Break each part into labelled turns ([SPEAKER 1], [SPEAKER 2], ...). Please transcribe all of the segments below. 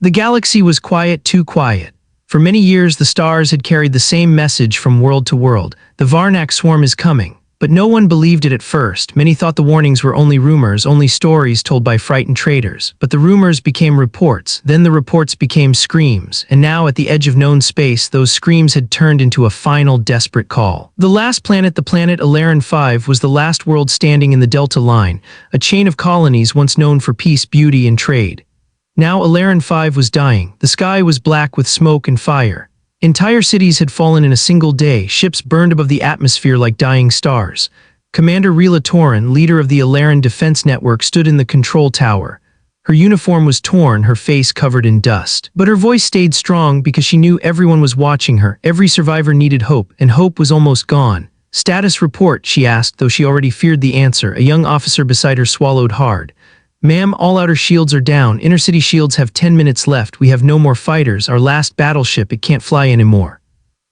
[SPEAKER 1] The galaxy was quiet, too quiet. For many years the stars had carried the same message from world to world. The Varnak Swarm is coming. But no one believed it at first. Many thought the warnings were only rumors, only stories told by frightened traders. But the rumors became reports, then the reports became screams, and now at the edge of known space, those screams had turned into a final desperate call. The last planet, the planet Alaran 5, was the last world standing in the Delta Line, a chain of colonies once known for peace, beauty, and trade. Now Alaran 5 was dying. The sky was black with smoke and fire. Entire cities had fallen in a single day, ships burned above the atmosphere like dying stars. Commander Rila Torin, leader of the Alaran Defense Network, stood in the control tower. Her uniform was torn, her face covered in dust. But her voice stayed strong because she knew everyone was watching her. Every survivor needed hope, and hope was almost gone. "Status report," she asked, though she already feared the answer. A young officer beside her swallowed hard. "Ma'am, all outer shields are down. Inner-city shields have 10 minutes left. We have no more fighters. Our last battleship, it can't fly anymore."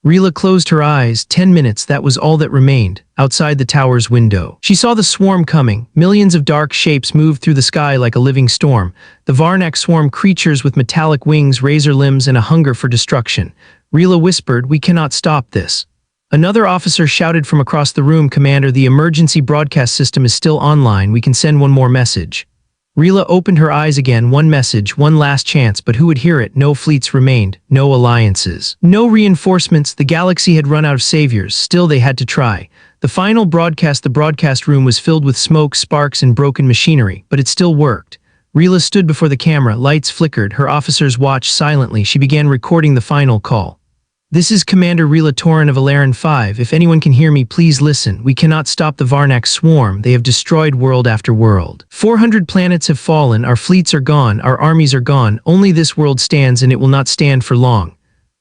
[SPEAKER 1] Rila closed her eyes. 10 minutes, that was all that remained. Outside the tower's window, she saw the swarm coming. Millions of dark shapes moved through the sky like a living storm. The Varnak Swarm, creatures with metallic wings, razor limbs, and a hunger for destruction. Rila whispered, "We cannot stop this." Another officer shouted from across the room, "Commander, the emergency broadcast system is still online. We can send one more message." Rila opened her eyes again. One message, one last chance, but who would hear it? No fleets remained, no alliances, no reinforcements. The galaxy had run out of saviors. Still, they had to try. The final broadcast, the broadcast room was filled with smoke, sparks, and broken machinery, but it still worked. Rila stood before the camera. Lights flickered. Her officers watched silently. She began recording the final call. "This is Commander Rila Torin of Alaran 5. If anyone can hear me, please listen. We cannot stop the Varnak Swarm. They have destroyed world after world. 400 planets have fallen. Our fleets are gone. Our armies are gone. Only this world stands, and it will not stand for long."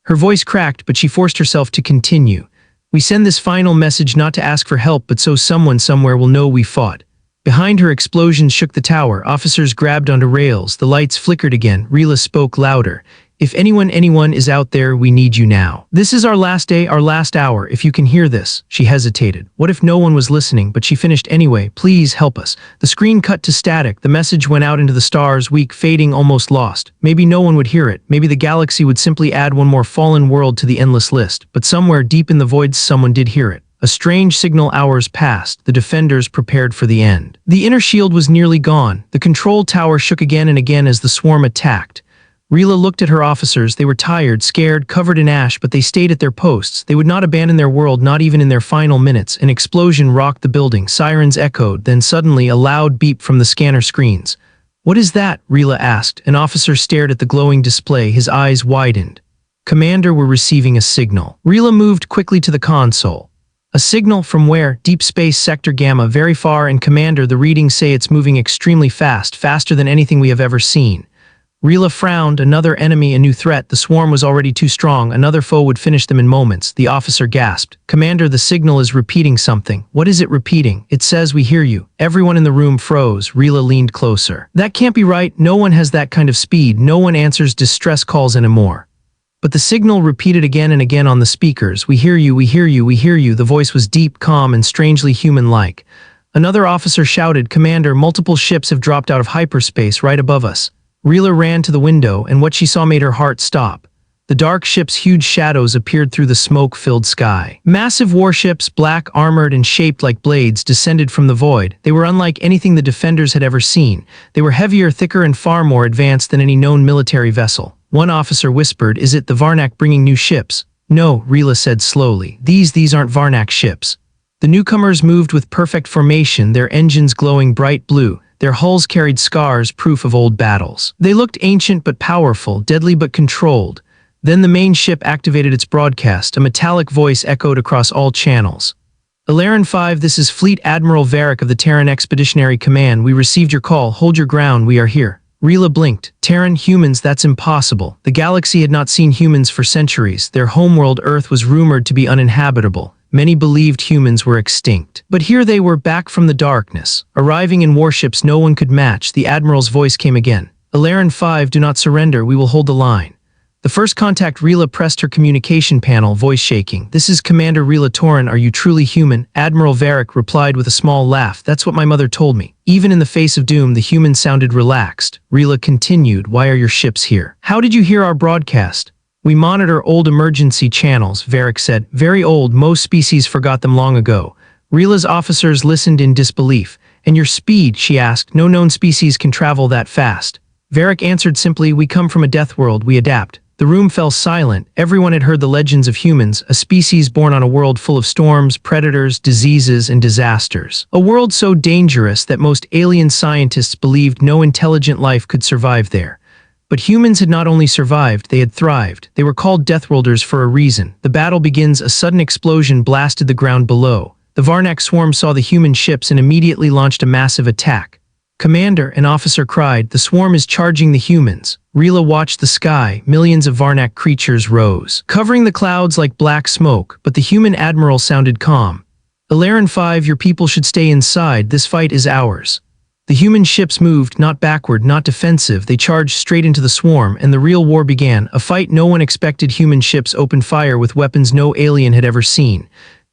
[SPEAKER 1] Her voice cracked, but she forced herself to continue. "We send this final message not to ask for help, but so someone somewhere will know we fought." Behind her, explosions shook the tower. Officers grabbed onto rails. The lights flickered again. Rila spoke louder. "If anyone is out there, we need you now. This is our last day, our last hour. If you can hear this." She hesitated. What if no one was listening? But she finished anyway. "Please help us." The screen cut to static. The message went out into the stars, weak, fading, almost lost. Maybe no one would hear it. Maybe the galaxy would simply add one more fallen world to the endless list. But somewhere deep in the voids, someone did hear it. A strange signal. Hours passed. The defenders prepared for the end. The inner shield was nearly gone. The control tower shook again and again as the swarm attacked. Rila looked at her officers. They were tired, scared, covered in ash, but they stayed at their posts. They would not abandon their world, not even in their final minutes. An explosion rocked the building. Sirens echoed. Then suddenly, a loud beep from the scanner screens. "What is that?" Rila asked. An officer stared at the glowing display. His eyes widened. "Commander, we're receiving a signal." Rila moved quickly to the console. "A signal from where?" "Deep space sector Gamma, very far, and Commander, the readings say it's moving extremely fast, faster than anything we have ever seen." Rila frowned. Another enemy, a new threat. The swarm was already too strong. Another foe would finish them in moments. The officer gasped. "Commander, the signal is repeating something." "What is it repeating?" "It says we hear you." Everyone in the room froze. Rila leaned closer. "That can't be right. No one has that kind of speed. No one answers distress calls anymore." But the signal repeated again and again on the speakers. "We hear you, we hear you, we hear you." The voice was deep, calm, and strangely human-like. Another officer shouted, "Commander, multiple ships have dropped out of hyperspace right above us." Rila ran to the window, and what she saw made her heart stop. The dark ship's huge shadows appeared through the smoke-filled sky. Massive warships, black, armored, and shaped like blades, descended from the void. They were unlike anything the defenders had ever seen. They were heavier, thicker, and far more advanced than any known military vessel. One officer whispered, "Is it the Varnak bringing new ships?" "No," Rila said slowly. These aren't Varnak ships." The newcomers moved with perfect formation, their engines glowing bright blue. Their hulls carried scars, proof of old battles. They looked ancient but powerful, deadly but controlled. Then the main ship activated its broadcast. A metallic voice echoed across all channels. "Alaran 5, this is Fleet Admiral Varrak of the Terran Expeditionary Command. We received your call. Hold your ground, we are here." Rila blinked. "Terran humans, that's impossible." The galaxy had not seen humans for centuries. Their homeworld Earth was rumored to be uninhabitable. Many believed humans were extinct. But here they were, back from the darkness, arriving in warships no one could match. The Admiral's voice came again. "Alaran 5, do not surrender. We will hold the line." The first contact. Rila pressed her communication panel, voice shaking. "This is Commander Rila Torin. Are you truly human?" Admiral Varrak replied with a small laugh. "That's what my mother told me." Even in the face of doom, the human sounded relaxed. Rila continued, "Why are your ships here? How did you hear our broadcast?" "We monitor old emergency channels," Varrak said. "Very old, most species forgot them long ago." Rila's officers listened in disbelief. "And your speed?" she asked. "No known species can travel that fast." Varrak answered simply, "We come from a death world, we adapt." The room fell silent. Everyone had heard the legends of humans, a species born on a world full of storms, predators, diseases, and disasters. A world so dangerous that most alien scientists believed no intelligent life could survive there. But humans had not only survived, they had thrived. They were called Deathworlders for a reason. The battle begins. A sudden explosion blasted the ground below. The Varnak Swarm saw the human ships and immediately launched a massive attack. "Commander," an officer cried, "the swarm is charging the humans." Rila watched the sky. Millions of Varnak creatures rose, covering the clouds like black smoke, but the human admiral sounded calm. "Ilaran 5, your people should stay inside. This fight is ours." The human ships moved, not backward, not defensive. They charged straight into the swarm, and the real war began. A fight no one expected. Human ships opened fire with weapons no alien had ever seen.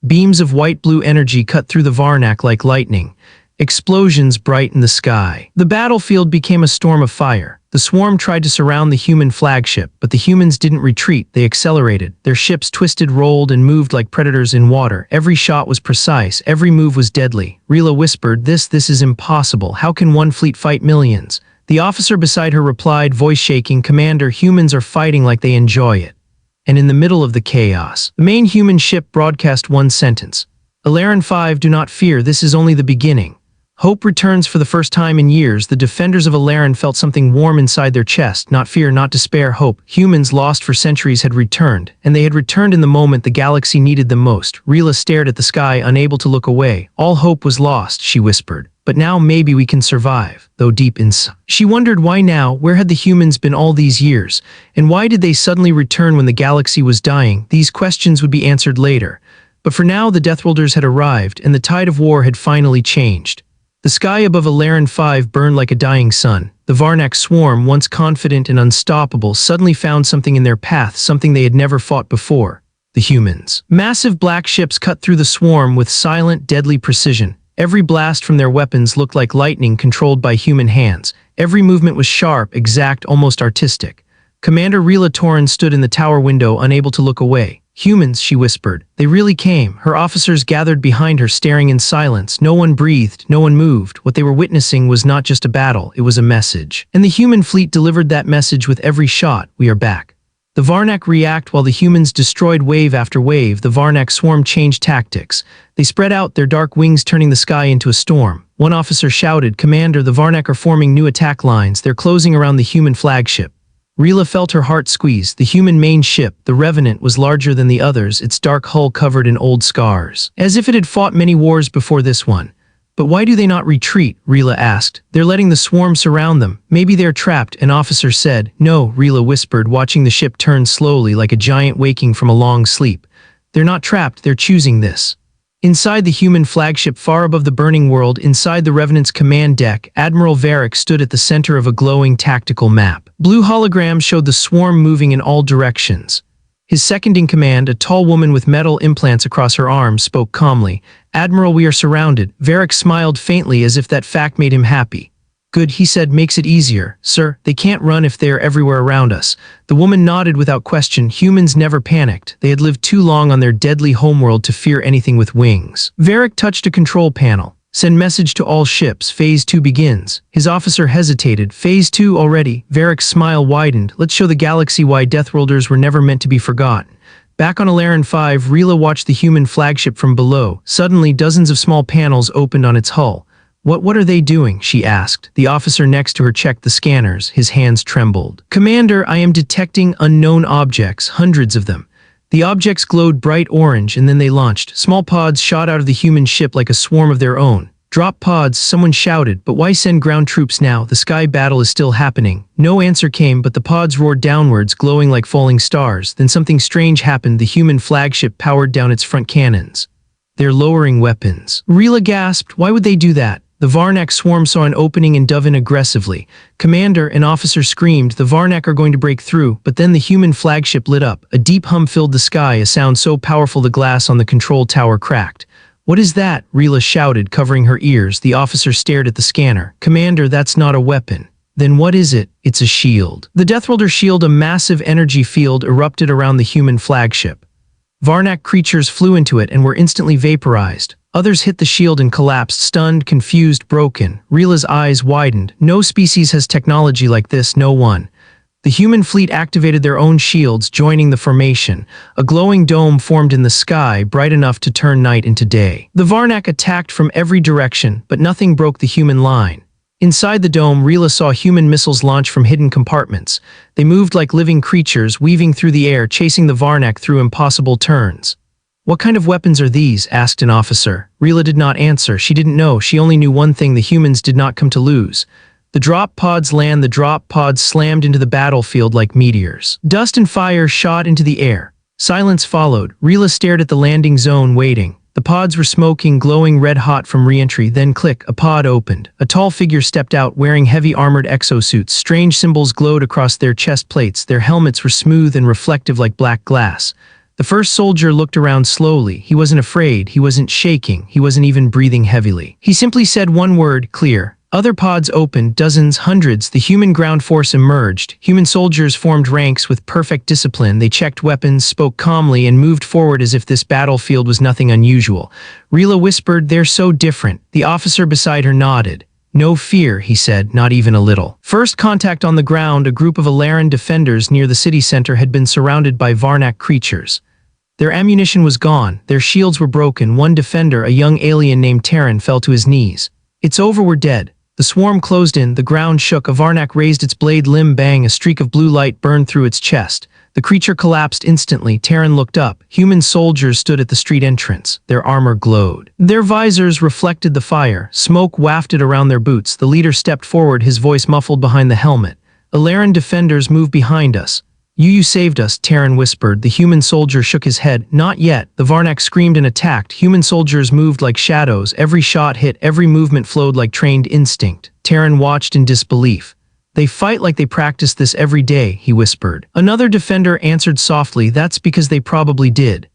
[SPEAKER 1] Beams of white-blue energy cut through the Varnak like lightning. Explosions brightened the sky. The battlefield became a storm of fire. The swarm tried to surround the human flagship, but the humans didn't retreat, they accelerated. Their ships twisted, rolled, and moved like predators in water. Every shot was precise, every move was deadly. Rila whispered, This is impossible. How can one fleet fight millions?" The officer beside her replied, voice shaking, "Commander, humans are fighting like they enjoy it." And in the middle of the chaos, the main human ship broadcast one sentence. "Ilaran 5, do not fear, this is only the beginning." Hope returns. For the first time in years, the defenders of Ilaran felt something warm inside their chest. Not fear, not despair, hope. Humans lost for centuries had returned, and they had returned in the moment the galaxy needed them most. Rila stared at the sky, unable to look away. "All hope was lost," she whispered. "But now maybe we can survive." Though deep inside, she wondered why now. Where had the humans been all these years? And why did they suddenly return when the galaxy was dying? These questions would be answered later. But for now, the Deathworlders had arrived, and the tide of war had finally changed. The sky above Ilaran 5 burned like a dying sun. The Varnak Swarm, once confident and unstoppable, suddenly found something in their path, something they had never fought before. The humans. Massive black ships cut through the swarm with silent, deadly precision. Every blast from their weapons looked like lightning controlled by human hands. Every movement was sharp, exact, almost artistic. Commander Rila Torin stood in the tower window, unable to look away. "Humans," she whispered. "They really came." Her officers gathered behind her, staring in silence. No one breathed, no one moved. What they were witnessing was not just a battle, it was a message. And the human fleet delivered that message with every shot. "We are back." The Varnak react while the humans destroyed wave after wave. The Varnak Swarm changed tactics. They spread out, their dark wings turning the sky into a storm. One officer shouted, "Commander, the Varnak are forming new attack lines. They're closing around the human flagship." Rila felt her heart squeeze. The human main ship, the Revenant, was larger than the others, its dark hull covered in old scars, as if it had fought many wars before this one. "But why do they not retreat?" Rila asked. "They're letting the swarm surround them. Maybe they're trapped," an officer said. "No," Rila whispered, watching the ship turn slowly like a giant waking from a long sleep. "They're not trapped, they're choosing this." Inside the human flagship, far above the burning world, inside the Revenant's command deck, Admiral Varrak stood at the center of a glowing tactical map. Blue holograms showed the swarm moving in all directions. His second-in-command, a tall woman with metal implants across her arms, spoke calmly. "Admiral, we are surrounded." Varrak smiled faintly as if that fact made him happy. "Good," he said, "makes it easier." "Sir, they can't run if they are everywhere around us." The woman nodded without question. Humans never panicked. They had lived too long on their deadly homeworld to fear anything with wings. Varrak touched a control panel. "Send message to all ships. Phase 2 begins." His officer hesitated. "Phase 2 already?" Varrak's smile widened. "Let's show the galaxy why Deathworlders were never meant to be forgotten." Back on Ilaran 5, Rila watched the human flagship from below. Suddenly, dozens of small panels opened on its hull. What are they doing?" she asked. The officer next to her checked the scanners. His hands trembled. "Commander, I am detecting unknown objects, hundreds of them." The objects glowed bright orange, and then they launched. Small pods shot out of the human ship like a swarm of their own. "Drop pods," someone shouted. "But why send ground troops now? The sky battle is still happening." No answer came, but the pods roared downwards, glowing like falling stars. Then something strange happened. The human flagship powered down its front cannons. "They're lowering weapons." Rila gasped. "Why would they do that?" The Varnak Swarm saw an opening and dove in aggressively. "Commander," an officer screamed, "the Varnak are going to break through." But then the human flagship lit up. A deep hum filled the sky, a sound so powerful the glass on the control tower cracked. "What is that?" Rila shouted, covering her ears. The officer stared at the scanner. "Commander, that's not a weapon." "Then what is it?" "It's a shield." The Deathworlder shield, a massive energy field, erupted around the human flagship. Varnak creatures flew into it and were instantly vaporized. Others hit the shield and collapsed, stunned, confused, broken. Rila's eyes widened. No species has technology like this, no one. The human fleet activated their own shields, joining the formation. A glowing dome formed in the sky, bright enough to turn night into day. The Varnak attacked from every direction, but nothing broke the human line. Inside the dome, Rila saw human missiles launch from hidden compartments. They moved like living creatures, weaving through the air, chasing the Varnak through impossible turns. "What kind of weapons are these?" asked an officer. Rila did not answer. She didn't know. She only knew one thing: the humans did not come to lose. The drop pods land. The drop pods slammed into the battlefield like meteors. Dust and fire shot into the air. Silence followed. Rila stared at the landing zone, waiting. The pods were smoking, glowing red-hot from re-entry. Then click, a pod opened. A tall figure stepped out, wearing heavy armored exosuits. Strange symbols glowed across their chest plates. Their helmets were smooth and reflective like black glass. The first soldier looked around slowly. He wasn't afraid. He wasn't shaking. He wasn't even breathing heavily. He simply said one word: clear. Other pods opened, dozens, hundreds. The human ground force emerged. Human soldiers formed ranks with perfect discipline. They checked weapons, spoke calmly, and moved forward as if this battlefield was nothing unusual. Rila whispered, "They're so different." The officer beside her nodded. "No fear," he said, "not even a little." First contact on the ground, a group of Elven defenders near the city center had been surrounded by Varnak creatures. Their ammunition was gone. Their shields were broken. One defender, a young alien named Terran, fell to his knees. "It's over, we're dead." The swarm closed in, the ground shook. A Varnak raised its blade, limb bang, a streak of blue light burned through its chest. The creature collapsed instantly. Terran looked up. Human soldiers stood at the street entrance. Their armor glowed. Their visors reflected the fire. Smoke wafted around their boots. The leader stepped forward, his voice muffled behind the helmet. "Elven defenders, move behind us." You saved us," Terran whispered. The human soldier shook his head. "Not yet." The Varnak screamed and attacked. Human soldiers moved like shadows. Every shot hit, every movement flowed like trained instinct. Terran watched in disbelief. "They fight like they practice this every day," he whispered. Another defender answered softly, "That's because they probably did."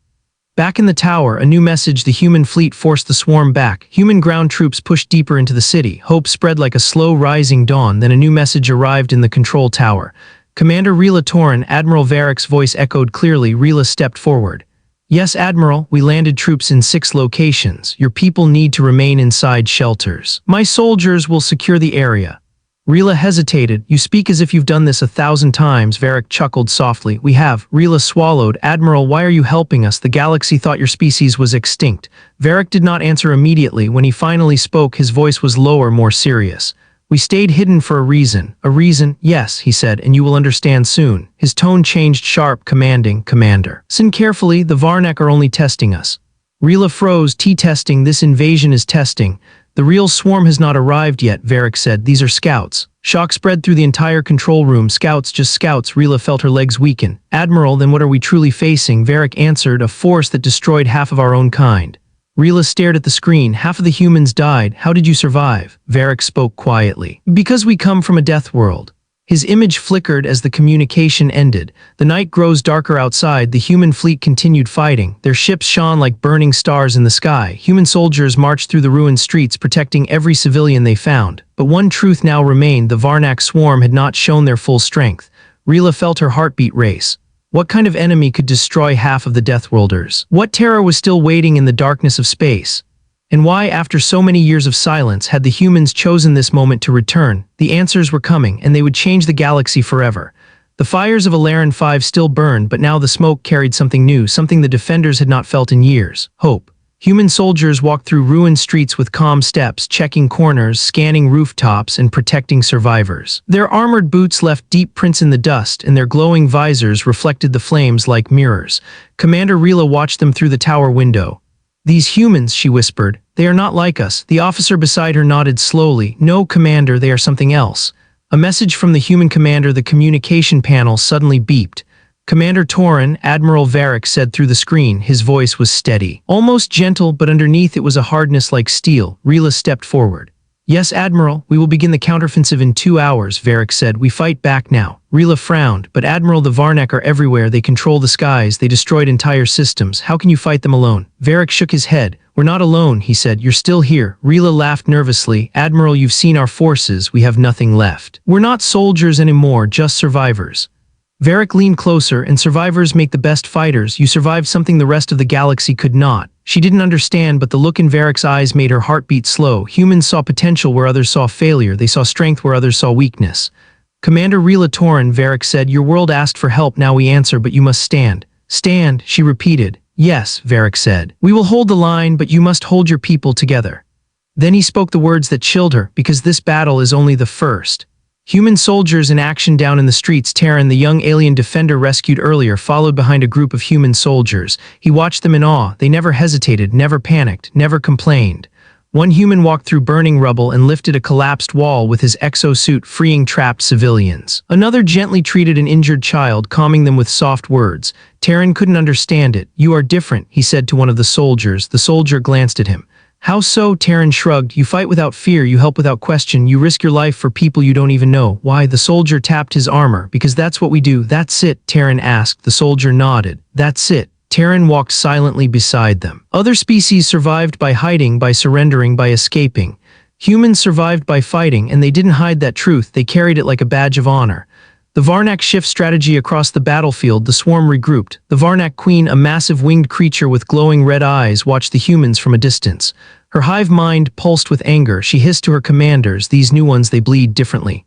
[SPEAKER 1] Back in the tower, a new message: the human fleet forced the swarm back. Human ground troops pushed deeper into the city. Hope spread like a slow rising dawn. Then a new message arrived in the control tower. "Commander Rila Torin," Admiral Varrok's voice echoed clearly. Rila stepped forward. "Yes, Admiral, we landed troops in 6 locations. Your people need to remain inside shelters. My soldiers will secure the area." Rila hesitated. "You speak as if you've done this 1,000 times, Varnak chuckled softly. "We have." Rila swallowed. "Admiral, why are you helping us? The galaxy thought your species was extinct." Varnak did not answer immediately. When he finally spoke, his voice was lower, more serious. "We stayed hidden for a reason." "A reason?" "Yes," he said, "and you will understand soon." His tone changed, sharp, commanding. "Commander, listen carefully. The Varnak are only testing us." Rila froze. "Testing? This invasion is testing." "The real swarm has not arrived yet," Varnak said. "These are scouts." Shock spread through the entire control room. "Scouts, just scouts." Rila felt her legs weaken. "Admiral, then what are we truly facing?" Varnak answered, "A force that destroyed half of our own kind." Rila stared at the screen. "Half of the humans died. How did you survive?" Varnak spoke quietly. "Because we come from a death world." His image flickered as the communication ended. The night grows darker outside. The human fleet continued fighting. Their ships shone like burning stars in the sky. Human soldiers marched through the ruined streets, protecting every civilian they found. But one truth now remained: the Varnak swarm had not shown their full strength. Rila felt her heartbeat race. What kind of enemy could destroy half of the Deathworlders? What terror was still waiting in the darkness of space? And why, after so many years of silence, had the humans chosen this moment to return? The answers were coming, and they would change the galaxy forever. The fires of Alaran 5 still burned, but now the smoke carried something new, something the defenders had not felt in years: hope. Human soldiers walked through ruined streets with calm steps, checking corners, scanning rooftops, and protecting survivors. Their armored boots left deep prints in the dust, and their glowing visors reflected the flames like mirrors. Commander Rila watched them through the tower window. "These humans," she whispered, "they are not like us." The officer beside her nodded slowly. "No, Commander, they are something else." A message from the human commander. The communication panel suddenly beeped. "Commander Torin," Admiral Varnak said through the screen. His voice was steady, almost gentle, but underneath it was a hardness like steel. Rila stepped forward. Yes, Admiral, we will begin the counteroffensive in 2 hours, Varrak said. We fight back now. Rila frowned. But Admiral, the Varnak are everywhere. They control the skies. They destroyed entire systems. How can you fight them alone? Varrak shook his head. We're not alone, he said. You're still here. Rila laughed nervously. Admiral, you've seen our forces. We have nothing left. We're not soldiers anymore, just survivors. Varrak leaned closer, and survivors make the best fighters. You survived something the rest of the galaxy could not. She didn't understand, but the look in Varrak's eyes made her heart beat slow. Humans saw potential where others saw failure. They saw strength where others saw weakness. Commander Rila Torin, Varrak said, your world asked for help, now we answer, but you must stand. Stand, she repeated. Yes, Varrak said. We will hold the line, but you must hold your people together. Then he spoke the words that chilled her, because this battle is only the first. Human soldiers in action down in the streets. Terran, the young alien defender rescued earlier, followed behind a group of human soldiers. He watched them in awe. They never hesitated, never panicked, never complained. One human walked through burning rubble and lifted a collapsed wall with his exosuit, freeing trapped civilians. Another gently treated an injured child, calming them with soft words. Terran couldn't understand it. You are different, he said to one of the soldiers. The soldier glanced at him. How so? Terran shrugged. You fight without fear, you help without question, you risk your life for people you don't even know. Why? The soldier tapped his armor. Because that's what we do. That's it, Terran asked. The soldier nodded. That's it. Terran walked silently beside them. Other species survived by hiding, by surrendering, by escaping. Humans survived by fighting, and they didn't hide that truth. They carried it like a badge of honor. The Varnak shift strategy across the battlefield. The swarm regrouped. The Varnak queen, a massive winged creature with glowing red eyes, watched the humans from a distance. Her hive mind pulsed with anger. She hissed to her commanders, these new ones, they bleed differently.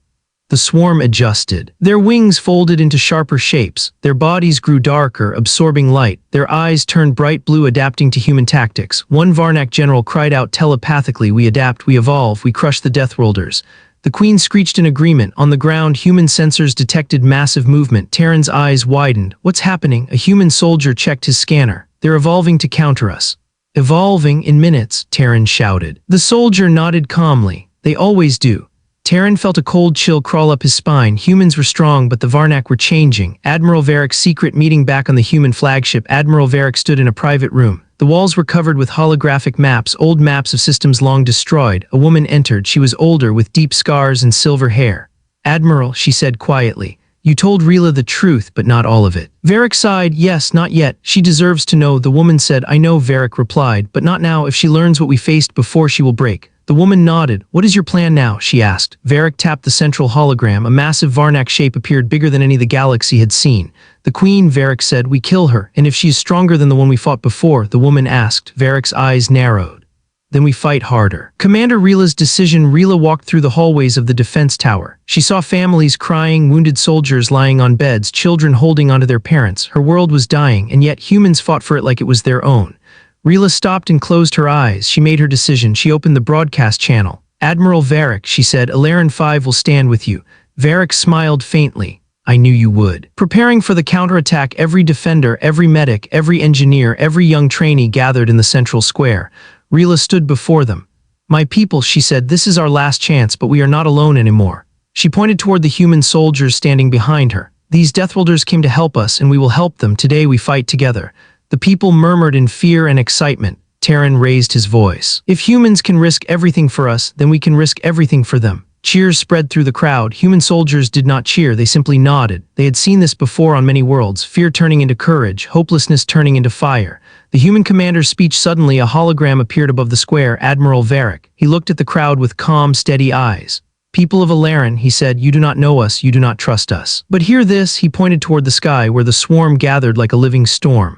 [SPEAKER 1] The swarm adjusted. Their wings folded into sharper shapes. Their bodies grew darker, absorbing light. Their eyes turned bright blue, adapting to human tactics. One Varnak general cried out telepathically, we adapt, we evolve, we crush the Deathworlders. The queen screeched in agreement. On the ground, human sensors detected massive movement. Terran's eyes widened. What's happening? A human soldier checked his scanner. They're evolving to counter us. Evolving in minutes, Terran shouted. The soldier nodded calmly. They always do. Terran felt a cold chill crawl up his spine. Humans were strong, but the Varnak were changing. Admiral Varrak's secret meeting back on the human flagship. Admiral Varrak stood in a private room. The walls were covered with holographic maps, old maps of systems long destroyed. A woman entered. She was older, with deep scars and silver hair. Admiral, she said quietly, you told Rila the truth, but not all of it. Varrak sighed. Yes, not yet. She deserves to know. The woman said. I know, Varrak replied, but not now. If she learns what we faced before, she will break. The woman nodded. What is your plan now? She asked. Varrak tapped the central hologram. A massive Varnak shape appeared, bigger than any the galaxy had seen. The queen, Varrak said, we kill her, and if she is stronger than the one we fought before, the woman asked. Varrak's eyes narrowed. Then we fight harder. Commander Rila's decision. Rila walked through the hallways of the defense tower. She saw families crying, wounded soldiers lying on beds, children holding onto their parents. Her world was dying, and yet humans fought for it like it was their own. Rila stopped and closed her eyes. She made her decision. She opened the broadcast channel. Admiral Varrak, she said, Alaran 5 will stand with you. Varrak smiled faintly. I knew you would. Preparing for the counterattack, every defender, every medic, every engineer, every young trainee gathered in the central square. Rila stood before them. My people, she said, this is our last chance, but we are not alone anymore. She pointed toward the human soldiers standing behind her. These Deathworlders came to help us, and we will help them. Today we fight together. The people murmured in fear and excitement. Terran raised his voice. If humans can risk everything for us, then we can risk everything for them. Cheers spread through the crowd. Human soldiers did not cheer, they simply nodded. They had seen this before on many worlds, fear turning into courage, hopelessness turning into fire. The human commander's speech. Suddenly, a hologram appeared above the square. Admiral Varrak. He looked at the crowd with calm, steady eyes. People of Alaran, he said, you do not know us, you do not trust us. But hear this, he pointed toward the sky where the swarm gathered like a living storm.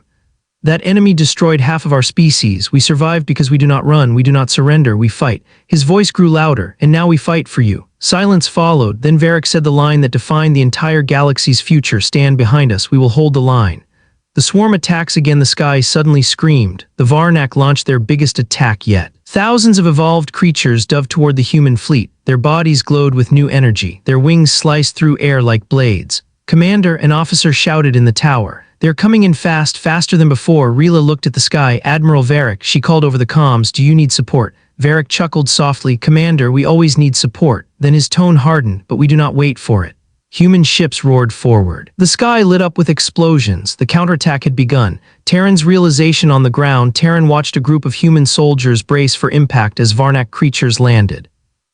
[SPEAKER 1] That enemy destroyed half of our species. We survived because we do not run, we do not surrender, we fight. His voice grew louder, and now we fight for you. Silence followed. Then Varrak said the line that defined the entire galaxy's future. Stand behind us, we will hold the line. The swarm attacks again. The sky suddenly screamed. The Varnak launched their biggest attack yet. Thousands of evolved creatures dove toward the human fleet. Their bodies glowed with new energy. Their wings sliced through air like blades. Commander, an officer shouted in the tower. They're coming in fast, faster than before. Rila looked at the sky. Admiral Varrak, she called over the comms. Do you need support? Varrak chuckled softly. Commander, we always need support. Then his tone hardened, but we do not wait for it. Human ships roared forward. The sky lit up with explosions. The counterattack had begun. Terran's realization on the ground. Terran watched a group of human soldiers brace for impact as Varnak creatures landed.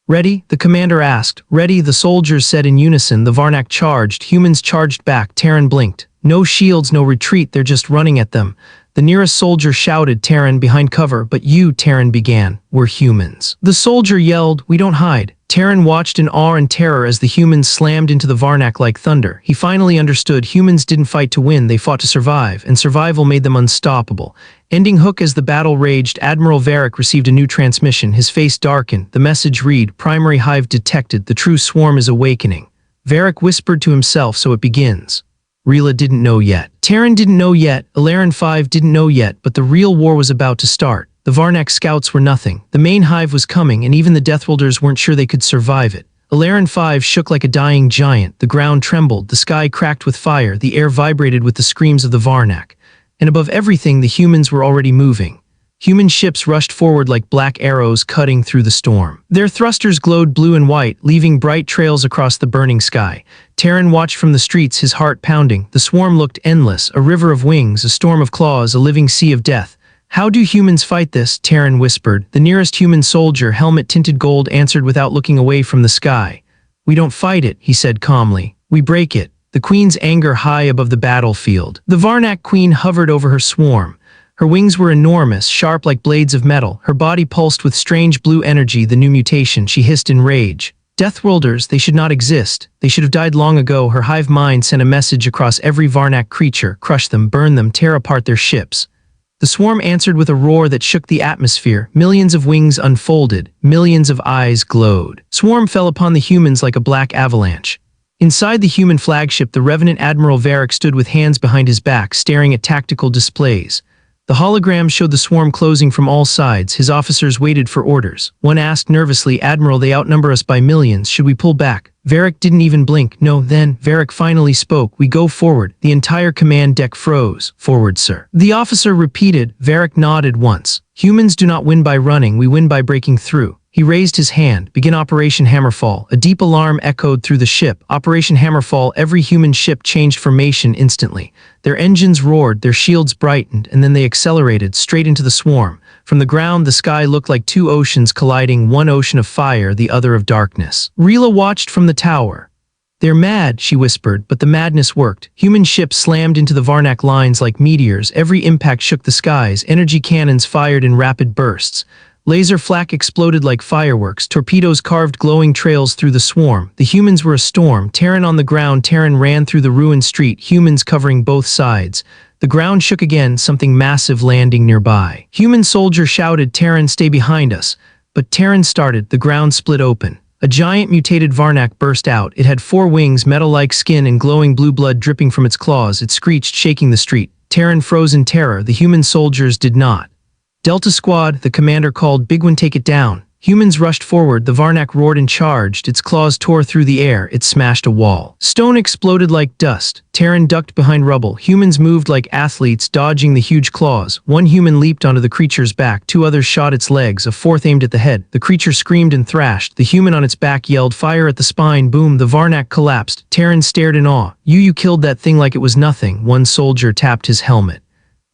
[SPEAKER 1] Ready? The commander asked. Ready, the soldiers said in unison. The Varnak charged. Humans charged back. Terran blinked. No shields, no retreat, they're just running at them. The nearest soldier shouted, Terran, behind cover. But you, Terran began. We're humans. The soldier yelled, we don't hide. Terran watched in awe and terror as the humans slammed into the Varnak like thunder. He finally understood humans didn't fight to win, they fought to survive, and survival made them unstoppable. Ending hook as the battle raged, Admiral Varnak received a new transmission. His face darkened. The message read, primary hive detected. The true swarm is awakening. Varnak whispered to himself, so it begins. Rila didn't know yet. Terran didn't know yet. Ilaran 5 didn't know yet, but the real war was about to start. The Varnak scouts were nothing. The main hive was coming, and even the Deathworlders weren't sure they could survive it. Ilaran 5 shook like a dying giant. The ground trembled, the sky cracked with fire, the air vibrated with the screams of the Varnak. And above everything, the humans were already moving. Human ships rushed forward like black arrows cutting through the storm. Their thrusters glowed blue and white, leaving bright trails across the burning sky. Terran watched from the streets, his heart pounding. The swarm looked endless, a river of wings, a storm of claws, a living sea of death. How do humans fight this? Terran whispered. The nearest human soldier, helmet tinted gold, answered without looking away from the sky. We don't fight it, he said calmly. We break it. The queen's anger high above the battlefield. The Varnak queen hovered over her swarm. Her wings were enormous, sharp like blades of metal. Her body pulsed with strange blue energy, the new mutation. She hissed in rage. Deathworlders, they should not exist. They should have died long ago. Her hive mind sent a message across every Varnak creature. Crush them, burn them, tear apart their ships. The swarm answered with a roar that shook the atmosphere. Millions of wings unfolded. Millions of eyes glowed. Swarm fell upon the humans like a black avalanche. Inside the human flagship, the Revenant Admiral Varnak stood with hands behind his back, staring at tactical displays. The hologram showed the swarm closing from all sides. His officers waited for orders. One asked nervously, Admiral, they outnumber us by millions. Should we pull back? Varnak didn't even blink. No, then, Varnak finally spoke. We go forward. The entire command deck froze. Forward, sir. The officer repeated. Varnak nodded once. Humans do not win by running, we win by breaking through. He raised his hand. Begin Operation Hammerfall. A deep alarm echoed through the ship. Operation Hammerfall. Every human ship changed formation instantly. Their engines roared, their shields brightened, and then they accelerated straight into the swarm. From the ground, the sky looked like two oceans colliding, one ocean of fire, the other of darkness. Rila watched from the tower. They're mad, she whispered, but the madness worked. Human ships slammed into the Varnak lines like meteors. Every impact shook the skies. Energy cannons fired in rapid bursts. Laser flak exploded like fireworks. Torpedoes carved glowing trails through the swarm. The humans were a storm. Terran on the ground. Terran ran through the ruined street, humans covering both sides. The ground shook again, something massive landing nearby. Human soldier shouted, Terran, stay behind us. But Terran started. The ground split open. A giant mutated Varnak burst out. It had 4 wings, metal-like skin, and glowing blue blood dripping from its claws. It screeched, shaking the street. Terran froze in terror. The human soldiers did not. Delta Squad, the commander called. Big One, take it down. Humans rushed forward. The Varnak roared and charged. Its claws tore through the air. It smashed a wall. Stone exploded like dust. Terran ducked behind rubble. Humans moved like athletes, dodging the huge claws. One human leaped onto the creature's back. 2 others shot its legs. A 4th aimed at the head. The creature screamed and thrashed. The human on its back yelled, fire at the spine. Boom, the Varnak collapsed. Terran stared in awe. You killed that thing like it was nothing. One soldier tapped his helmet.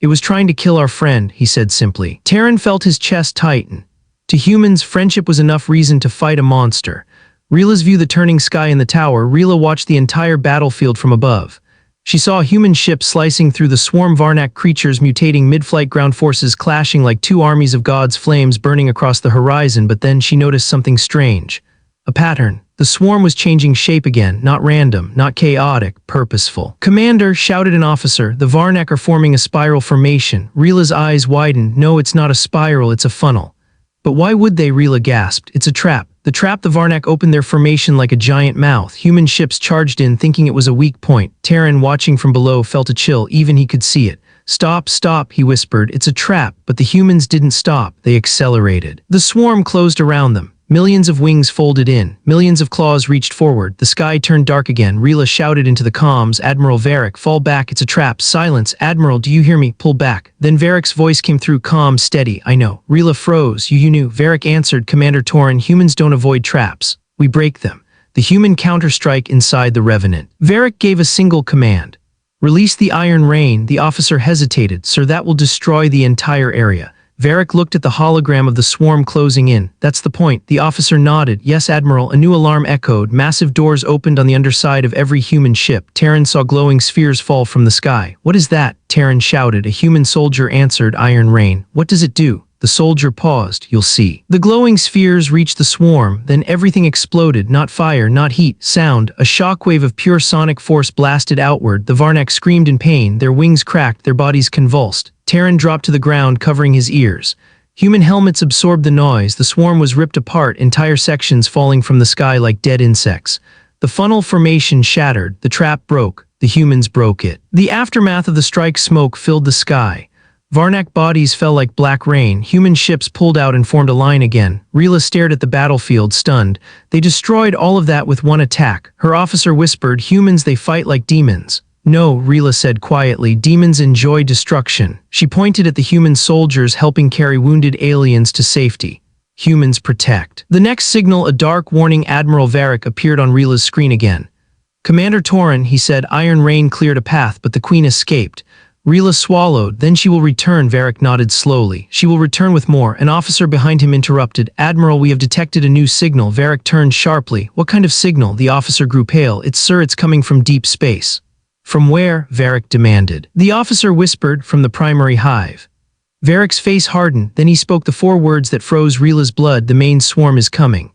[SPEAKER 1] It was trying to kill our friend, he said simply. Terran felt his chest tighten. To humans, friendship was enough reason to fight a monster. Rila's viewed the turning sky in the tower. Rila watched the entire battlefield from above. She saw a human ship slicing through the swarm, Varnak creatures mutating mid-flight, ground forces clashing like 2 armies of gods, flames burning across the horizon. But then she noticed something strange. A pattern. The swarm was changing shape again, not random, not chaotic, purposeful. Commander, shouted an officer, the Varnak are forming a spiral formation. Rila's eyes widened. No, it's not a spiral, it's a funnel. But why would they? Rila gasped. It's a trap. The Varnak opened their formation like a giant mouth. Human ships charged in, thinking it was a weak point. Terran, watching from below, felt a chill. Even he could see it. Stop, stop, he whispered. It's a trap. But the humans didn't stop. They accelerated. The swarm closed around them. Millions of wings folded in. Millions of claws reached forward. The sky turned dark again. Rila shouted into the comms, Admiral Varnak, fall back, it's a trap. Silence. Admiral, do you hear me? Pull back. Then Varrik's voice came through, calm, steady. I know. Rila froze. You knew. Varnak answered, Commander Torin, humans don't avoid traps. We break them. The human counterstrike inside the Revenant. Varnak gave a single command. Release the Iron Rain. The officer hesitated. Sir, that will destroy the entire area. Varrak looked at the hologram of the swarm closing in. That's the point. The officer nodded. Yes, Admiral. A new alarm echoed. Massive doors opened on the underside of every human ship. Terran saw glowing spheres fall from the sky. What is that? Terran shouted. A human soldier answered. Iron Rain. What does it do? The soldier paused. You'll see. The glowing spheres reached the swarm, then everything exploded. Not fire, not heat, sound. A shockwave of pure sonic force blasted outward. The Varnak screamed in pain. Their wings cracked, their bodies convulsed. Terran dropped to the ground, covering his ears. Human helmets absorbed the noise. The swarm was ripped apart, entire sections falling from the sky like dead insects. The funnel formation shattered. The trap broke. The humans broke it. The aftermath of the strike smoke filled the sky. Varnak bodies fell like black rain. Human ships pulled out and formed a line again. Rila stared at the battlefield, stunned. They destroyed all of that with one attack. Her officer whispered, humans, they fight like demons. No, Rila said quietly, demons enjoy destruction. She pointed at the human soldiers helping carry wounded aliens to safety. Humans protect. The next signal, a dark warning. Admiral Varrak appeared on Rila's screen again. Commander Torin, he said, Iron Rain cleared a path, but the Queen escaped. Rila swallowed. Then she will return. Varrak nodded slowly. She will return with more. An officer behind him interrupted. Admiral, we have detected a new signal. Varrak turned sharply. What kind of signal? The officer grew pale. It's coming from deep space. From where? Varrak demanded. The officer whispered, from the primary hive. Varrak's face hardened. Then he spoke the 4 words that froze Rila's blood. The main swarm is coming.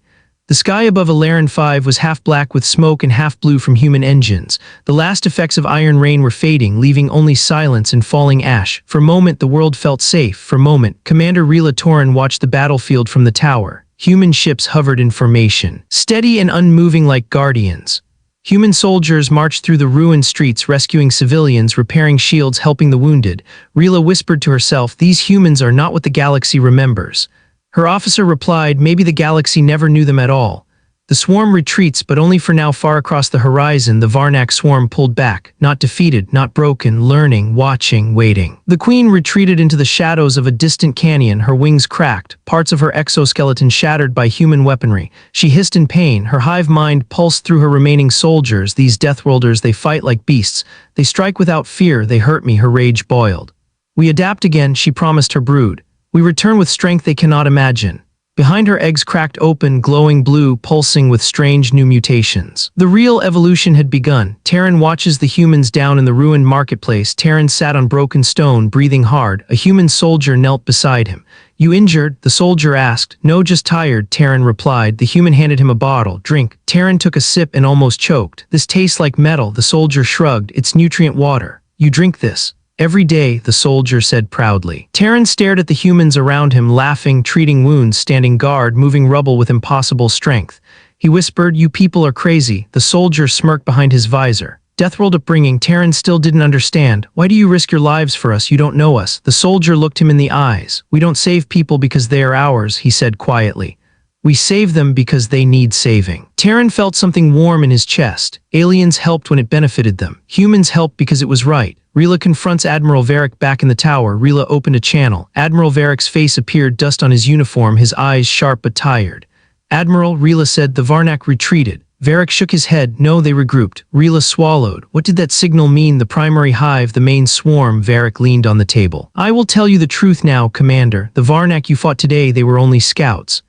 [SPEAKER 1] The sky above Alaran 5 was half black with smoke and half blue from human engines. The last effects of Iron Rain were fading, leaving only silence and falling ash. For a moment, the world felt safe. For a moment, Commander Rila Torin watched the battlefield from the tower. Human ships hovered in formation, steady and unmoving like guardians. Human soldiers marched through the ruined streets, rescuing civilians, repairing shields, helping the wounded. Rila whispered to herself, these humans are not what the galaxy remembers. Her officer replied, maybe the galaxy never knew them at all. The swarm retreats, but only for now. Far across the horizon, the Varnak Swarm pulled back, not defeated, not broken, learning, watching, waiting. The Queen retreated into the shadows of a distant canyon, her wings cracked, parts of her exoskeleton shattered by human weaponry. She hissed in pain, her hive mind pulsed through her remaining soldiers. These Deathworlders, they fight like beasts. They strike without fear, they hurt me. Her rage boiled. We adapt again, she promised her brood. We return with strength they cannot imagine. Behind her, eggs cracked open, glowing blue, pulsing with strange new mutations. The real evolution had begun. Terran watches the humans down in the ruined marketplace. Terran sat on broken stone, breathing hard. A human soldier knelt beside him. You injured? The soldier asked. No, just tired, Terran replied. The human handed him a bottle. Drink. Terran took a sip and almost choked. This tastes like metal, the soldier shrugged. It's nutrient water. You drink this. Every day, the soldier said proudly. Terran stared at the humans around him, laughing, treating wounds, standing guard, moving rubble with impossible strength. He whispered, you people are crazy. The soldier smirked behind his visor. Deathworld upbringing. Terran still didn't understand. Why do you risk your lives for us? You don't know us. The soldier looked him in the eyes. We don't save people because they are ours, he said quietly. We save them because they need saving. Terran felt something warm in his chest. Aliens helped when it benefited them. Humans helped because it was right. Rila confronts Admiral Varrak back in the tower. Rila opened a channel. Admiral Varrak's face appeared, dust on his uniform, his eyes sharp but tired. Admiral, Rila said, the Varnak retreated. Varrak shook his head. No, they regrouped. Rila swallowed. What did that signal mean? The primary hive, the main swarm. Varrak leaned on the table. I will tell you the truth now, Commander. The Varnak you fought today, they were only scouts.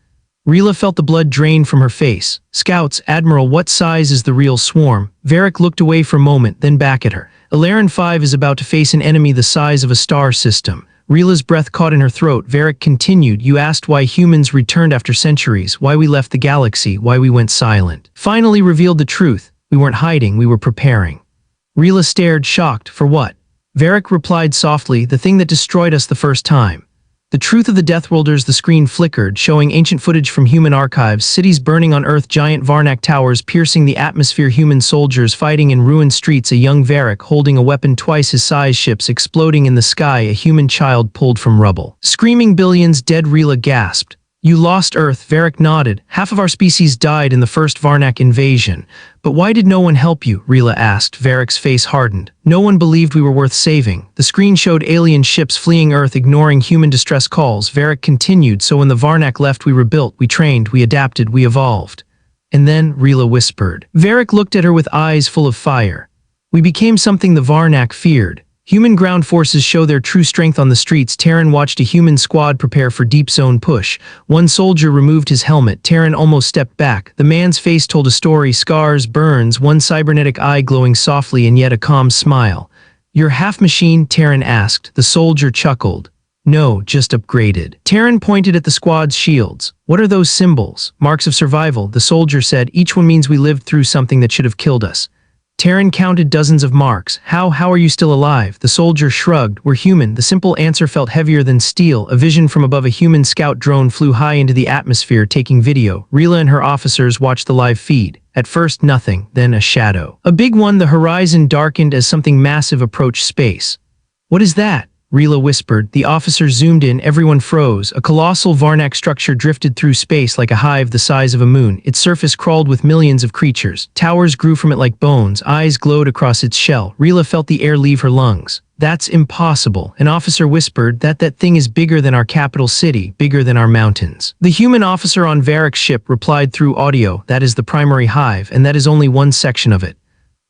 [SPEAKER 1] Rila felt the blood drain from her face. Scouts, Admiral, what size is the real swarm? Varrak looked away for a moment, then back at her. Alaran 5 is about to face an enemy the size of a star system. Rila's breath caught in her throat. Varrak continued, you asked why humans returned after centuries, why we left the galaxy, why we went silent. Finally revealed the truth. We weren't hiding, we were preparing. Rila stared, shocked. For what? Varrak replied softly, the thing that destroyed us the first time. The truth of the Deathworlders. The screen flickered, showing ancient footage from human archives, cities burning on Earth, giant Varnak towers piercing the atmosphere, human soldiers fighting in ruined streets, a young Varrak holding a weapon twice his size, ships exploding in the sky, a human child pulled from rubble. Screaming billions dead. Rila gasped. You lost Earth, Varrak nodded. Half of our species died in the first Varnak invasion. But why did no one help you? Rila asked. Varrak's face hardened. No one believed we were worth saving. The screen showed alien ships fleeing Earth, ignoring human distress calls. Varrak continued, so when the Varnak left, we rebuilt, we trained, we adapted, we evolved. And then, Rila whispered. Varrak looked at her with eyes full of fire. We became something the Varnak feared. Human ground forces show their true strength on the streets. Terran watched a human squad prepare for deep zone push. One soldier removed his helmet. Terran almost stepped back. The man's face told a story, scars, burns, one cybernetic eye glowing softly and yet a calm smile. "You're half machine?" Terran asked. The soldier chuckled. "No, just upgraded." Terran pointed at the squad's shields. "What are those symbols?" "Marks of survival," the soldier said. "Each one means we lived through something that should have killed us." Terran counted dozens of marks. How are you still alive?" The soldier shrugged. "We're human." The simple answer felt heavier than steel. A vision from above a human scout drone flew high into the atmosphere, taking video. Rila and her officers watched the live feed. At first nothing, then a shadow. A big one. The horizon darkened as something massive approached space. "What is that?" Rila whispered. The officers zoomed in. Everyone froze. A colossal Varnak structure drifted through space like a hive the size of a moon. Its surface crawled with millions of creatures. Towers grew from it like bones. Eyes glowed across its shell. Rila felt the air leave her lungs. "That's impossible." An officer whispered. That thing is bigger than our capital city, bigger than our mountains." The human officer on Varrok's ship replied through audio. "That is the primary hive, and that is only one section of it."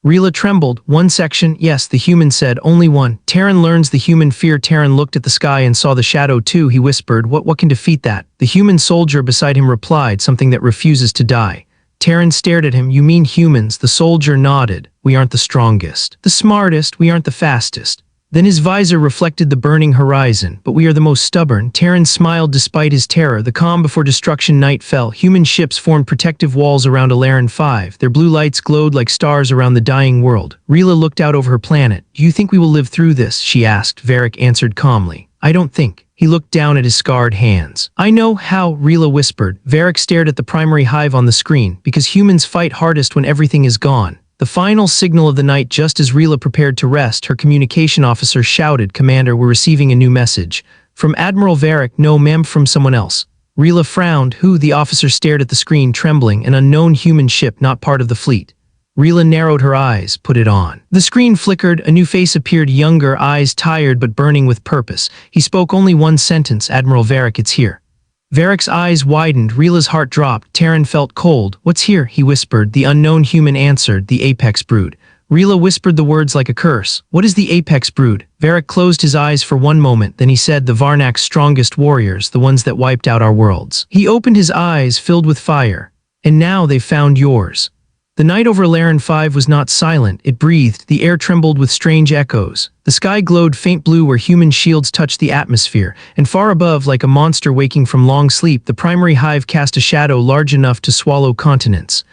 [SPEAKER 1] Rila trembled. "One section?" "Yes," the human said. "Only one." Terran learns the human fear. Terran looked at the sky and saw the shadow too. He whispered, What can defeat that?" The human soldier beside him replied, "Something that refuses to die." Terran stared at him. "You mean humans?" The soldier nodded. "We aren't the strongest, the smartest, we aren't the fastest." Then his visor reflected the burning horizon. "But we are the most stubborn." Terran smiled despite his terror. The calm before destruction night fell. Human ships formed protective walls around Alaran 5. Their blue lights glowed like stars around the dying world. Rila looked out over her planet. "Do you think we will live through this?" she asked. Varrak answered calmly. "I don't think." He looked down at his scarred hands. "I know how," Rila whispered. Varrak stared at the primary hive on the screen. "Because humans fight hardest when everything is gone." The final signal of the night. Just as Rila prepared to rest, her communication officer shouted, "Commander, we're receiving a new message." "From Admiral Varrak." "No, ma'am, from someone else." Rila frowned. "Who?" The officer stared at the screen, trembling. "An unknown human ship, not part of the fleet." Rila narrowed her eyes. "Put it on." The screen flickered. A new face appeared, younger, eyes tired but burning with purpose. He spoke only one sentence. "Admiral Varrak, it's here." Varrak's eyes widened. Rila's heart dropped. Terran felt cold. "What's here?" he whispered. The unknown human answered, "The Apex Brood." Rila whispered the words like a curse. "What is the Apex Brood?" Varrak closed his eyes for one moment. Then he said, "The Varnak's strongest warriors, the ones that wiped out our worlds." He opened his eyes, filled with fire. "And now they've found yours." The night over Alaran 5 was not silent. It breathed. The air trembled with strange echoes. The sky glowed faint blue where human shields touched the atmosphere, and far above, like a monster waking from long sleep, the primary hive cast a shadow large enough to swallow continents.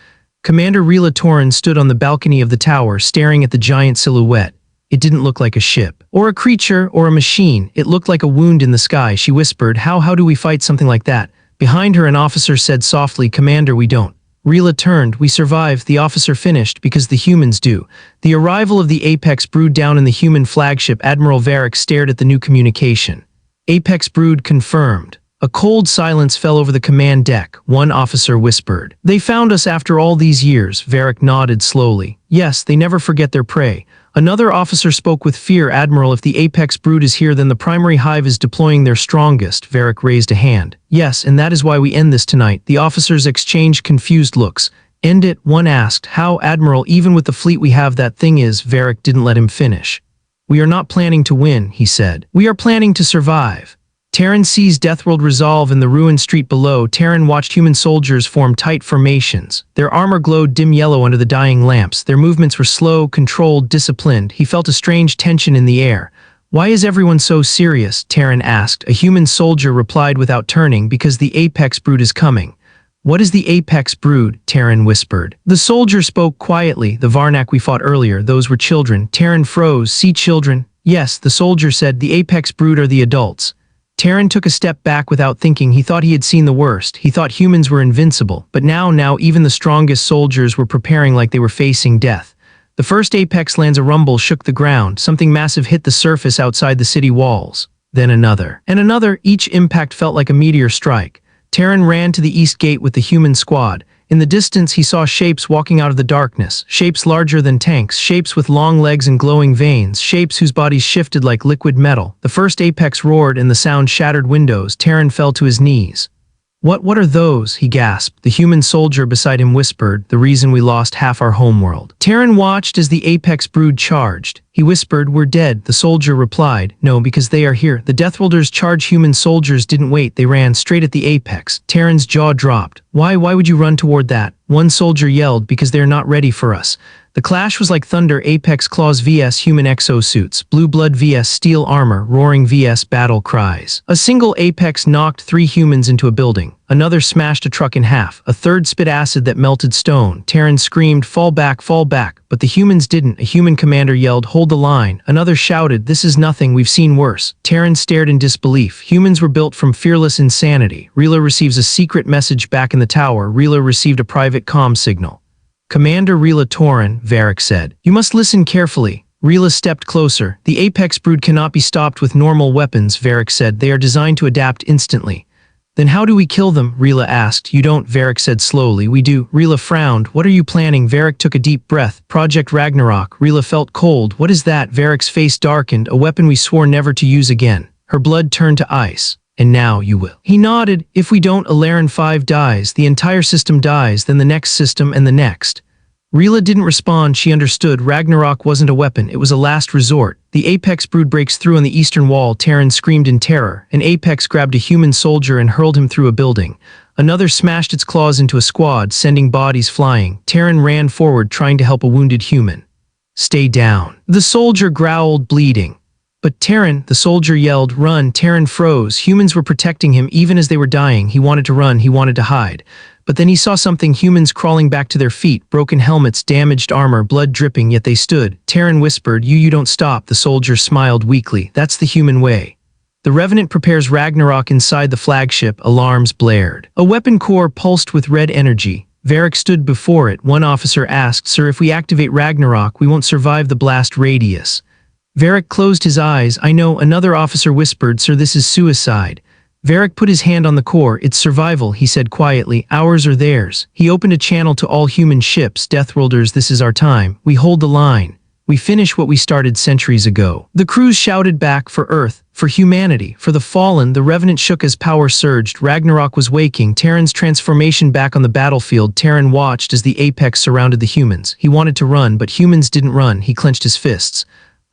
[SPEAKER 1] Commander Rila Torren stood on the balcony of the tower, staring at the giant silhouette. It didn't look like a ship, or a creature, or a machine. It looked like a wound in the sky. She whispered, How do we fight something like that?" Behind her, an officer said softly, "Commander, we don't." Rila turned. "We survive," the officer finished, "because the humans do." The arrival of the Apex Brood down in the human flagship. Admiral Varrak stared at the new communication. "Apex Brood confirmed." A cold silence fell over the command deck. One officer whispered, "They found us after all these years." Varrak nodded slowly. "Yes, they never forget their prey." Another officer spoke with fear. "Admiral, if the Apex Brood is here, then the primary hive is deploying their strongest." Varrak raised a hand. "Yes, and that is why we end this tonight." The officers exchanged confused looks. "End it?" one asked. "How, Admiral? Even with the fleet we have, that thing is..." Varrak didn't let him finish. "We are not planning to win," he said. "We are planning to survive." Terran sees Deathworld resolve in the ruined street below. Terran watched human soldiers form tight formations. Their armor glowed dim yellow under the dying lamps. Their movements were slow, controlled, disciplined. He felt a strange tension in the air. "Why is everyone so serious?" Terran asked. A human soldier replied without turning, "Because the Apex Brood is coming." "What is the Apex Brood?" Terran whispered. The soldier spoke quietly. "The Varnak we fought earlier, those were children." Terran froze. "See children?" "Yes," the soldier said. "The Apex Brood are the adults." Terran took a step back without thinking. He thought he had seen the worst. He thought humans were invincible. But now even the strongest soldiers were preparing like they were facing death. The first Apex lands. A rumble shook the ground. Something massive hit the surface outside the city walls. Then another. And another. Each impact felt like a meteor strike. Terran ran to the east gate with the human squad. In the distance, he saw shapes walking out of the darkness. Shapes larger than tanks. Shapes with long legs and glowing veins. Shapes whose bodies shifted like liquid metal. The first Apex roared and the sound shattered windows. Terran fell to his knees. What are those? He gasped. The human soldier beside him whispered, the reason we lost half our homeworld. Terran watched as the apex brood charged. He whispered, we're dead. The soldier replied, no, because they are here. The Deathworlders charged human soldiers didn't wait. They ran straight at the apex. Terran's jaw dropped. Why would you run toward that? One soldier yelled, because they're not ready for us. The clash was like thunder. Apex claws vs human exosuits, blue blood vs steel armor, roaring vs battle cries. A single apex knocked 3 humans into a building. Another smashed a truck in half. A third spit acid that melted stone. Terran screamed, fall back, but the humans didn't. A human commander yelled, hold the line. Another shouted, this is nothing, we've seen worse. Terran stared in disbelief. Humans were built from fearless insanity. Rila receives a secret message back in the tower. Rila received a private comm signal. Commander Rila Torin, Varnak said. You must listen carefully. Rila stepped closer. The apex brood cannot be stopped with normal weapons, Varnak said. They are designed to adapt instantly. Then how do we kill them? Rila asked. You don't, Varnak said slowly. We do. Rila frowned. What are you planning? Varnak took a deep breath. Project Ragnarok. Rila felt cold. What is that? Varrak's face darkened. A weapon we swore never to use again. Her blood turned to ice. And now you will. He nodded. If we don't, Alarin 5 dies. The entire system dies, then the next system and the next. Rila didn't respond. She understood. Ragnarok wasn't a weapon. It was a last resort. The apex brood breaks through on the eastern wall. Terran screamed in terror. An apex grabbed a human soldier and hurled him through a building. Another smashed its claws into a squad, sending bodies flying. Terran ran forward, trying to help a wounded human. Stay down. The soldier growled, bleeding. But Terran, the soldier yelled, run. Terran froze. Humans were protecting him even as they were dying. He wanted to run. He wanted to hide. But then he saw something, humans crawling back to their feet, broken helmets, damaged armor, blood dripping, yet they stood. Terran whispered, you don't stop. The soldier smiled weakly. That's the human way. The Revenant prepares Ragnarok inside the flagship. Alarms blared. A weapon core pulsed with red energy. Varnak stood before it. One officer asked, sir, if we activate Ragnarok, we won't survive the blast radius. Varnak closed his eyes. I know, another officer whispered, sir, this is suicide. Varnak put his hand on the core. It's survival, he said quietly. Ours or theirs. He opened a channel to all human ships. Deathworlders, this is our time. We hold the line. We finish what we started centuries ago. The crews shouted back, for Earth, for humanity, for the fallen. The Revenant shook as power surged. Ragnarok was waking. Terran's transformation back on the battlefield. Terran watched as the apex surrounded the humans. He wanted to run, but humans didn't run. He clenched his fists.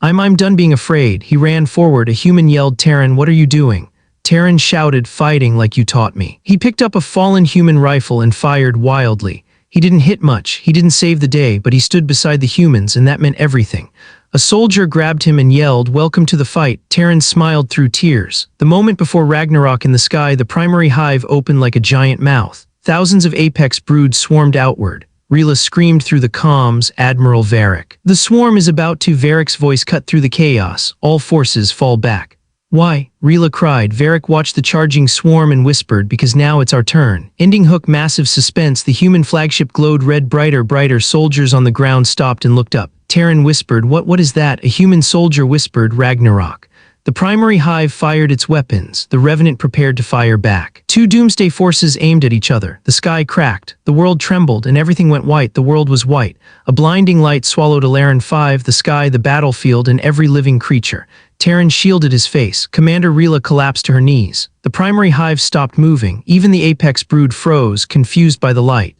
[SPEAKER 1] I'm done being afraid. He ran forward. A human yelled, Terran, what are you doing? Terran shouted, fighting like you taught me. He picked up a fallen human rifle and fired wildly. He didn't hit much. He didn't save the day, but he stood beside the humans, and that meant everything. A soldier grabbed him and yelled, welcome to the fight. Terran smiled through tears. The moment before Ragnarok in the sky, the primary hive opened like a giant mouth. Thousands of apex broods swarmed outward. Rila screamed through the comms, Admiral Varnak. The swarm is about to. Varrak's voice cut through the chaos. All forces fall back. Why? Rila cried. Varnak watched the charging swarm and whispered, because now it's our turn. Ending hook, massive suspense. The human flagship glowed red, brighter. Soldiers on the ground stopped and looked up. Terran whispered, what is that? A human soldier whispered, Ragnarok. The primary hive fired its weapons. The Revenant prepared to fire back. 2 doomsday forces aimed at each other. The sky cracked. The world trembled, and everything went white. The world was white. A blinding light swallowed Alarin 5, the sky, the battlefield, and every living creature. Terran shielded his face. Commander Rila collapsed to her knees. The primary hive stopped moving. Even the apex brood froze, confused by the light.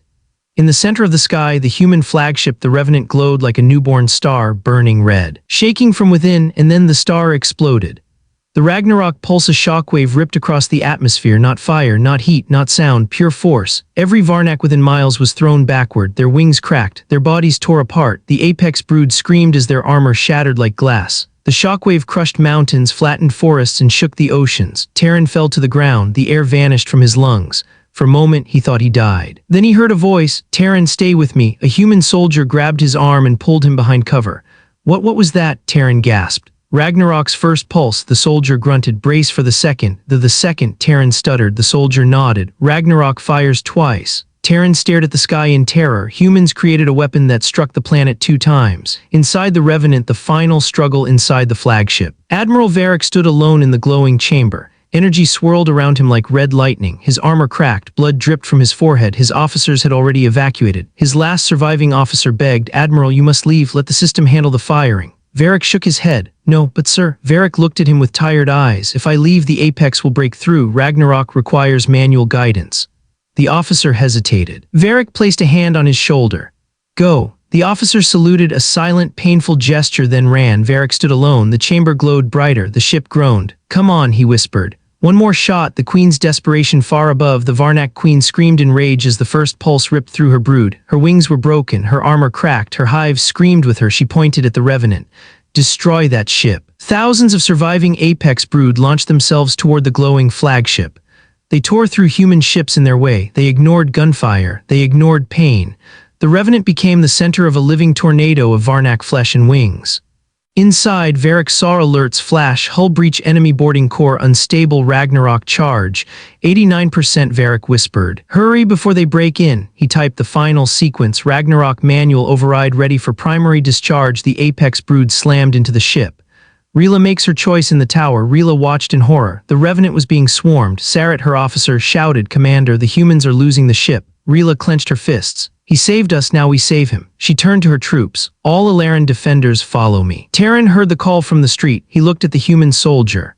[SPEAKER 1] In the center of the sky, the human flagship, the Revenant, glowed like a newborn star, burning red. Shaking from within, and then the star exploded. The Ragnarok pulse, a shockwave ripped across the atmosphere. Not fire, not heat, not sound, pure force. Every Varnak within miles was thrown backward. Their wings cracked. Their bodies tore apart. The apex brood screamed as their armor shattered like glass. The shockwave crushed mountains, flattened forests, and shook the oceans. Terran fell to the ground. The air vanished from his lungs. For a moment, he thought he died. Then he heard a voice, Terran, stay with me. A human soldier grabbed his arm and pulled him behind cover. What was that? Terran gasped. Ragnarok's first pulse, the soldier grunted. Brace for the second. The second, Terran stuttered. The soldier nodded. Ragnarok fires twice. Terran stared at the sky in terror. Humans created a weapon that struck the planet 2 times. Inside the Revenant, the final struggle inside the flagship. Admiral Varnak stood alone in the glowing chamber. Energy swirled around him like red lightning. His armor cracked, blood dripped from his forehead. His officers had already evacuated. His last surviving officer begged, Admiral, you must leave, let the system handle the firing. Varric shook his head. No, but sir, Varric looked at him with tired eyes. If I leave, the apex will break through. Ragnarok requires manual guidance. The officer hesitated. Varric placed a hand on his shoulder. Go. The officer saluted, a silent, painful gesture, then ran. Varric stood alone. The chamber glowed brighter. The ship groaned. Come on, he whispered. One more shot. The queen's desperation far above. The Varnak queen screamed in rage as the first pulse ripped through her brood. Her wings were broken, her armor cracked, her hive screamed with her. She pointed at the Revenant. Destroy that ship. Thousands of surviving Apex brood launched themselves toward the glowing flagship. They tore through human ships in their way. They ignored gunfire. They ignored pain. The Revenant became the center of a living tornado of Varnak flesh and wings. Inside, Varric saw alerts flash: hull breach, enemy boarding core unstable, Ragnarok charge. 89%. Varric whispered. Hurry before they break in. He typed the final sequence. Ragnarok manual override ready for primary discharge. The Apex brood slammed into the ship. Rila makes her choice in the tower. Rila watched in horror. The Revenant was being swarmed. Sarat, her officer, shouted, Commander, the humans are losing the ship. Rila clenched her fists. He saved us, now we save him. She turned to her troops. All Ilaran defenders, follow me. Terran heard the call from the street. He looked at the human soldier.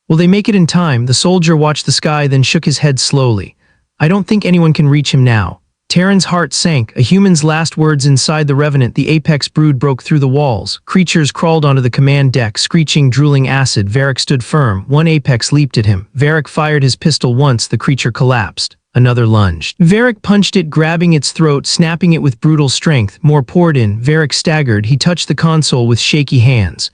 [SPEAKER 1] Will they make it in time? The soldier watched the sky, then shook his head slowly. I don't think anyone can reach him now. Terran's heart sank. A human's last words inside the Revenant. The Apex brood broke through the walls. Creatures crawled onto the command deck, screeching, drooling acid. Varric stood firm. One Apex leaped at him. Varric fired his pistol once. The creature collapsed. Another lunged. Varric punched it, grabbing its throat, snapping it with brutal strength. More poured in. Varric staggered. He touched the console with shaky hands.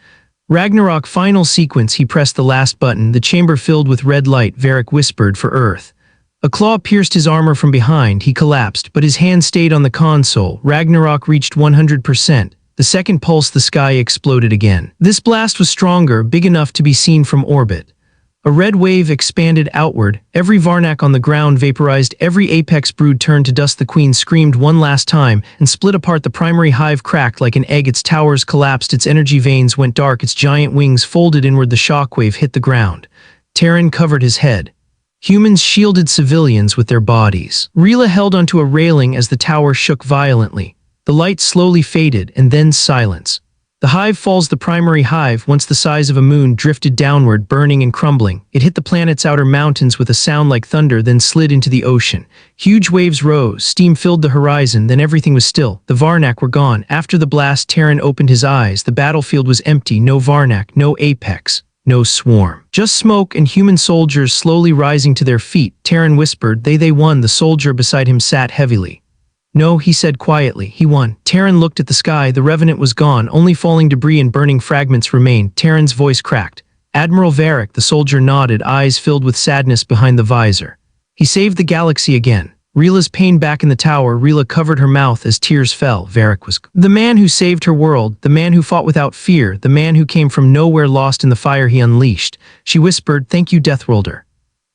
[SPEAKER 1] Ragnarok final sequence. He pressed the last button. The chamber filled with red light. Varric whispered, for Earth. A claw pierced his armor from behind. He collapsed, but his hand stayed on the console. Ragnarok reached 100%. The second pulse, the sky exploded again. This blast was stronger, big enough to be seen from orbit. A red wave expanded outward. Every Varnak on the ground vaporized. Every Apex brood turned to dust. The queen screamed one last time and split apart. The primary hive cracked like an egg. Its towers collapsed. Its energy veins went dark. Its giant wings folded inward. The shockwave hit the ground. Terran covered his head. Humans shielded civilians with their bodies. Rila held onto a railing as the tower shook violently. The light slowly faded, and then silence. The hive falls. The primary hive, once the size of a moon, drifted downward, burning and crumbling. It hit the planet's outer mountains with a sound like thunder, then slid into the ocean. Huge waves rose, steam filled the horizon, then everything was still. The Varnak were gone. After the blast, Terran opened his eyes. The battlefield was empty. No Varnak, no Apex, no swarm. Just smoke and human soldiers slowly rising to their feet. Terran whispered, They won. The soldier beside him sat heavily. No, he said quietly, he won. Terran looked at the sky. The Revenant was gone. Only falling debris and burning fragments remained. Terran's voice cracked. Admiral Varric, the soldier nodded, eyes filled with sadness behind the visor. He saved the galaxy again. Rila's pain back in the tower. Rila covered her mouth as tears fell. Varric was the man who saved her world, the man who fought without fear, the man who came from nowhere, lost in the fire he unleashed. She whispered, Thank you, Deathworlder.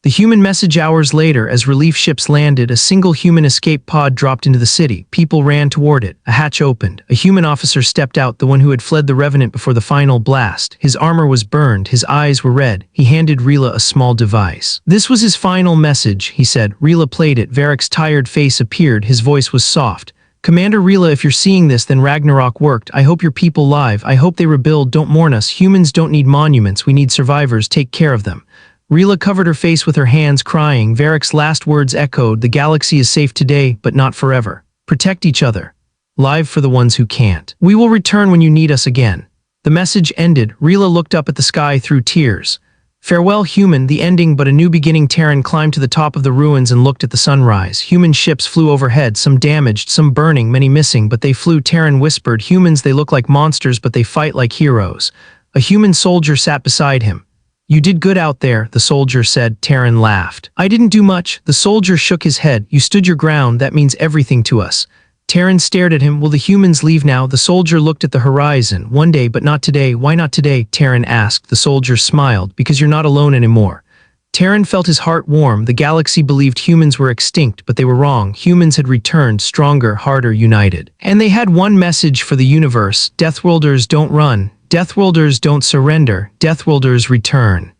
[SPEAKER 1] The human message hours later, as relief ships landed, a single human escape pod dropped into the city. People ran toward it. A hatch opened. A human officer stepped out, the one who had fled the Revenant before the final blast. His armor was burned. His eyes were red. He handed Rila a small device. This was his final message, he said. Rila played it. Varric's tired face appeared. His voice was soft. Commander Rila, if you're seeing this, then Ragnarok worked. I hope your people live. I hope they rebuild. Don't mourn us. Humans don't need monuments. We need survivors. Take care of them. Rila covered her face with her hands, crying. Varric's last words echoed, The galaxy is safe today, but not forever. Protect each other. Live for the ones who can't. We will return when you need us again. The message ended. Rila looked up at the sky through tears. Farewell, human, the ending but a new beginning. Terran climbed to the top of the ruins and looked at the sunrise. Human ships flew overhead, some damaged, some burning, many missing, but they flew. Terran whispered, Humans, they look like monsters, but they fight like heroes. A human soldier sat beside him. You did good out there, the soldier said. Terran laughed. I didn't do much. The soldier shook his head. You stood your ground. That means everything to us. Terran stared at him. Will the humans leave now? The soldier looked at the horizon. One day, but not today. Why not today? Terran asked. The soldier smiled. Because you're not alone anymore. Terran felt his heart warm. The galaxy believed humans were extinct, but they were wrong. Humans had returned, stronger, harder, united. And they had one message for the universe. Deathworlders don't run. Deathworlders don't surrender. Deathworlders return.